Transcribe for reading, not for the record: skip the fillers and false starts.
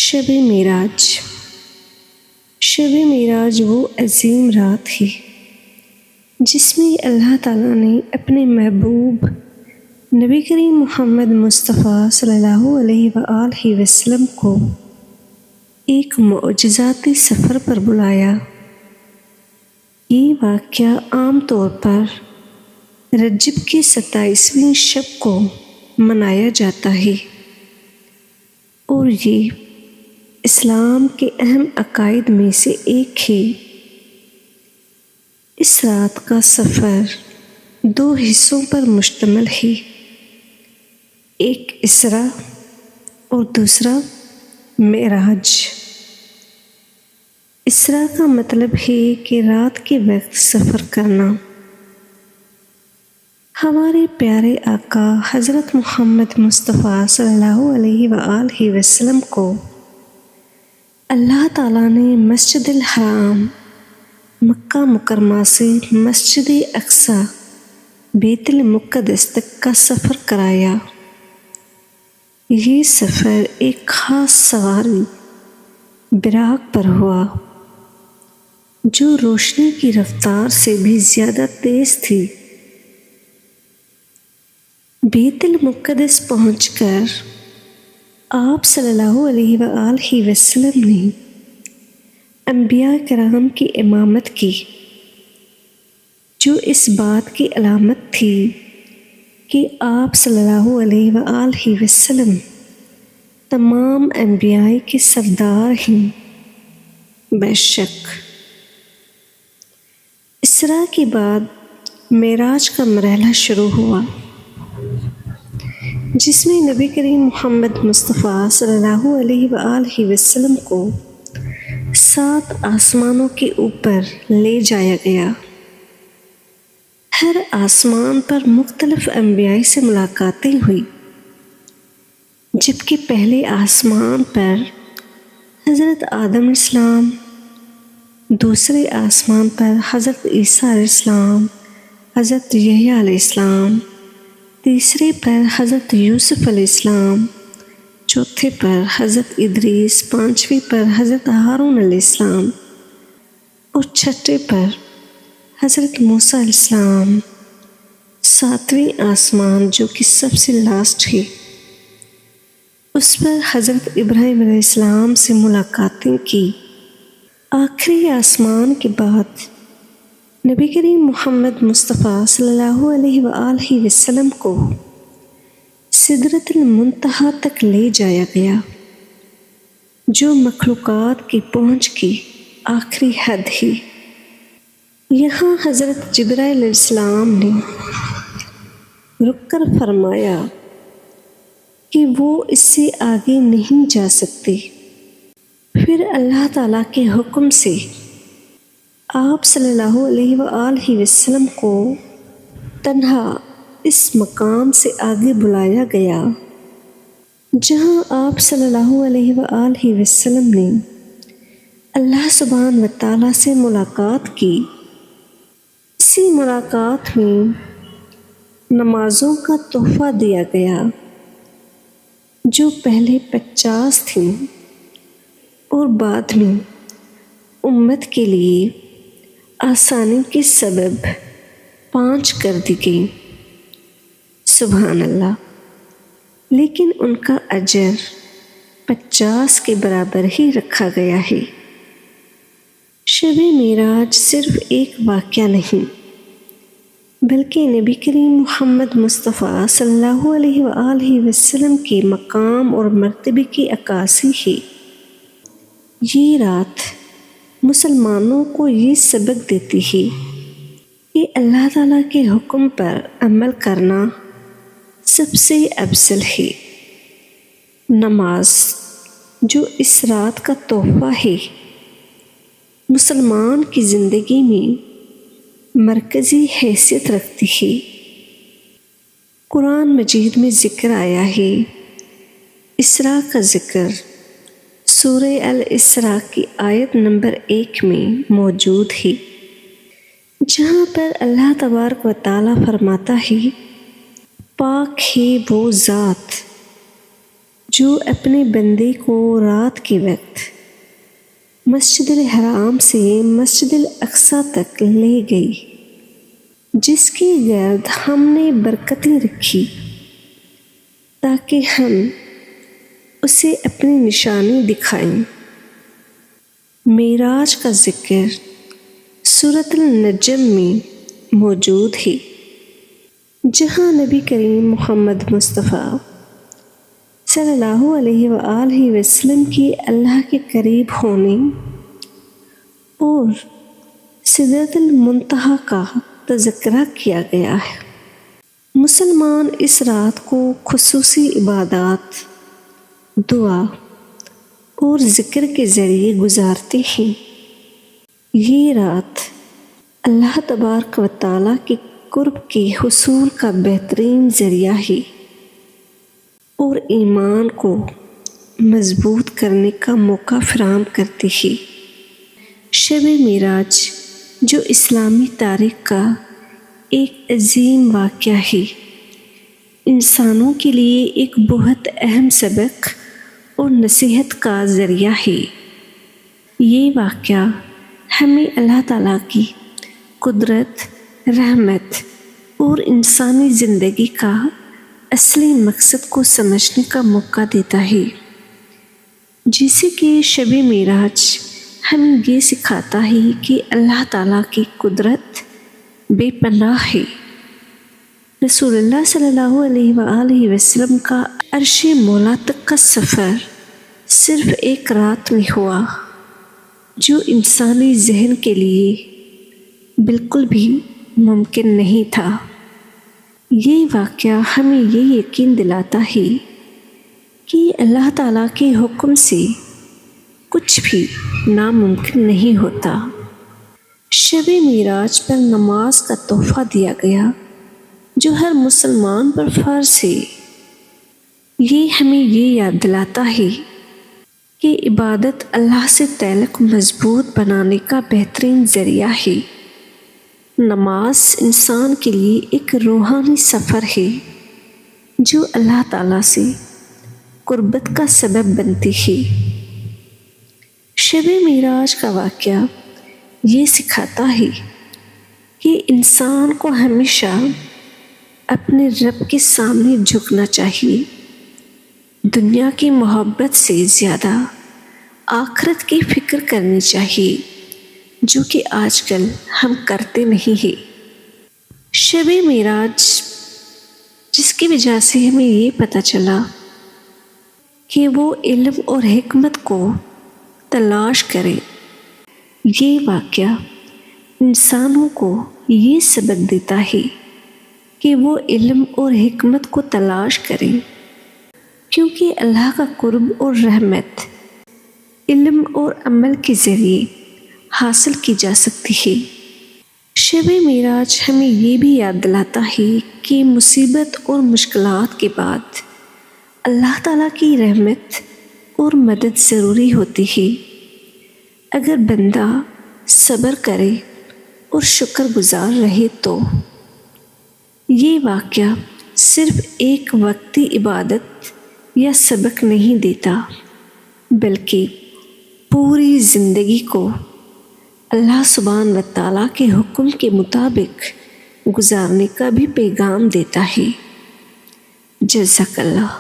شب معراج۔ شب معراج وہ عظیم رات ہے جس میں اللہ تعالیٰ نے اپنے محبوب نبی کریم محمد مصطفیٰ صلی اللہ علیہ وآلہ وسلم کو ایک معجزاتی سفر پر بلایا۔ یہ واقعہ عام طور پر رجب کی 27ویں شب کو منایا جاتا ہے اور یہ اسلام کے اہم عقائد میں سے ایک ہے۔ اس رات کا سفر 2 حصوں پر مشتمل ہے، ایک اسرا اور دوسرا معراج۔ اسرا کا مطلب ہے کہ رات کے وقت سفر کرنا۔ ہمارے پیارے آقا حضرت محمد مصطفیٰ صلی اللہ علیہ وآلہ وسلم کو اللہ تعالیٰ نے مسجد الحرام مکہ مکرمہ سے مسجد اقصی بیت المقدس تک کا سفر کرایا۔ یہ سفر ایک خاص سواری براق پر ہوا جو روشنی کی رفتار سے بھی زیادہ تیز تھی۔ بیت المقدس پہنچ کر آپ صلی اللہ علیہ وآلہ وسلم نے انبیاء کرام کی امامت کی، جو اس بات کی علامت تھی کہ آپ صلی اللہ علیہ وآلہ وسلم تمام انبیاء کے سردار ہیں۔ بے شک اسرا کے بعد معراج کا مرحلہ شروع ہوا، جس میں نبی کریم محمد مصطفیٰ صلی اللہ علیہ وآلہ وسلم کو 7 آسمانوں کے اوپر لے جایا گیا۔ ہر آسمان پر مختلف انبیاء سے ملاقاتیں ہوئی، جبکہ پہلے آسمان پر حضرت آدم علیہ السلام، دوسرے آسمان پر حضرت عیسیٰ علیہ السلام، حضرت یحییٰ علیہ السلام، تیسرے پر حضرت یوسف علیہ السلام، چوتھے پر حضرت ادریس، 5ویں پر حضرت ہارون علیہ السلام اور چھٹے پر حضرت موسیٰ علیہ السلام۔ 7ویں آسمان جو کہ سب سے لاسٹ ہے، اس پر حضرت ابراہیم علیہ السلام سے ملاقاتیں کی۔ آخری آسمان کے بعد نبی کریم محمد مصطفیٰ صلی اللہ علیہ وآلہ وسلم کو سدرۃ المنتہا تک لے جایا گیا، جو مخلوقات کی پہنچ کی آخری حد ہے۔ یہاں حضرت جبرائیل علیہ السلام نے رک کر فرمایا کہ وہ اس سے آگے نہیں جا سکتے۔ پھر اللہ تعالیٰ کے حکم سے آپ صلی اللہ علیہ وآلہ وسلم کو تنہا اس مقام سے آگے بلایا گیا، جہاں آپ صلی اللہ علیہ وآلہ وسلم نے اللہ سبحانہ وتعالیٰ سے ملاقات کی۔ اسی ملاقات میں نمازوں کا تحفہ دیا گیا، جو پہلے 50 تھیں اور بعد میں امت کے لیے آسانی کے سبب 5 کر دی گئی۔ سبحان اللہ! لیکن ان کا اجر 50 کے برابر ہی رکھا گیا ہے۔ شب معراج صرف ایک واقعہ نہیں، بلکہ نبی کریم محمد مصطفیٰ صلی اللہ علیہ وآلہ وسلم کے مقام اور مرتبے کی عکاسی ہے۔ یہ رات مسلمانوں کو یہ سبق دیتی ہے کہ اللہ تعالیٰ کے حکم پر عمل کرنا سب سے افضل ہے۔ نماز، جو اس رات کا تحفہ ہے، مسلمان کی زندگی میں مرکزی حیثیت رکھتی ہے۔ قرآن مجید میں ذکر آیا ہے، اسراء کا ذکر سورہ الاسراء کی آیت نمبر 1 میں موجود ہے، جہاں پر اللہ تبارک و تعالیٰ فرماتا ہے، پاک ہے وہ ذات جو اپنے بندے کو رات کے وقت مسجد الحرام سے مسجد الاقصیٰ تک لے گئی، جس کی گرد ہم نے برکتیں رکھی تاکہ ہم اسے اپنی نشانی دکھائیں۔ معراج کا ذکر سورۃ النجم میں موجود ہے، جہاں نبی کریم محمد مصطفیٰ صلی اللہ علیہ وآلہ وسلم کی اللہ کے قریب ہونے اور سدرۃ المنتہا کا تذکرہ کیا گیا ہے۔ مسلمان اس رات کو خصوصی عبادات، دعا اور ذکر کے ذریعے گزارتے ہیں۔ یہ رات اللہ تبارک و تعالیٰ کے قرب کے حصول کا بہترین ذریعہ ہے اور ایمان کو مضبوط کرنے کا موقع فراہم کرتی ہے۔ شب معراج جو اسلامی تاریخ کا ایک عظیم واقعہ ہے، انسانوں کے لیے ایک بہت اہم سبق اور نصیحت کا ذریعہ ہے۔ یہ واقعہ ہمیں اللہ تعالیٰ کی قدرت، رحمت اور انسانی زندگی کا اصلی مقصد کو سمجھنے کا موقع دیتا ہے، جیسے کہ شب معراج ہمیں یہ سکھاتا ہے کہ اللہ تعالیٰ کی قدرت بے پناہ ہے۔ رسول اللہ صلی اللہ علیہ وآلہ وسلم کا عرش مولا تک کا سفر صرف ایک رات میں ہوا، جو انسانی ذہن کے لیے بالکل بھی ممکن نہیں تھا۔ یہ واقعہ ہمیں یہ یقین دلاتا ہے کہ اللہ تعالیٰ کے حکم سے کچھ بھی ناممکن نہیں ہوتا۔ شب معراج پر نماز کا تحفہ دیا گیا، جو ہر مسلمان پر فرض ہے۔ یہ ہمیں یہ یاد دلاتا ہے کہ عبادت اللہ سے تعلق مضبوط بنانے کا بہترین ذریعہ ہے۔ نماز انسان کے لیے ایک روحانی سفر ہے جو اللہ تعالیٰ سے قربت کا سبب بنتی ہے۔ شب معراج کا واقعہ یہ سکھاتا ہے کہ انسان کو ہمیشہ اپنے رب کے سامنے جھکنا چاہیے، دنیا کی محبت سے زیادہ آخرت کی فکر کرنی چاہیے، جو کہ آج کل ہم کرتے نہیں ہیں۔ شب معراج جس کی وجہ سے ہمیں یہ پتہ چلا کہ وہ علم اور حکمت کو تلاش کرے، یہ واقعہ انسانوں کو یہ سبق دیتا ہے کہ وہ علم اور حکمت کو تلاش کریں، کیونکہ اللہ کا قرب اور رحمت علم اور عمل کے ذریعے حاصل کی جا سکتی ہے۔ شب معراج ہمیں یہ بھی یاد دلاتا ہے کہ مصیبت اور مشکلات کے بعد اللہ تعالیٰ کی رحمت اور مدد ضروری ہوتی ہے۔ اگر بندہ صبر کرے اور شکر گزار رہے تو یہ واقعہ صرف ایک وقتی عبادت یا سبق نہیں دیتا، بلکہ پوری زندگی کو اللہ سبحانہ و تعالیٰ کے حکم کے مطابق گزارنے کا بھی پیغام دیتا ہے۔ جزاک اللہ۔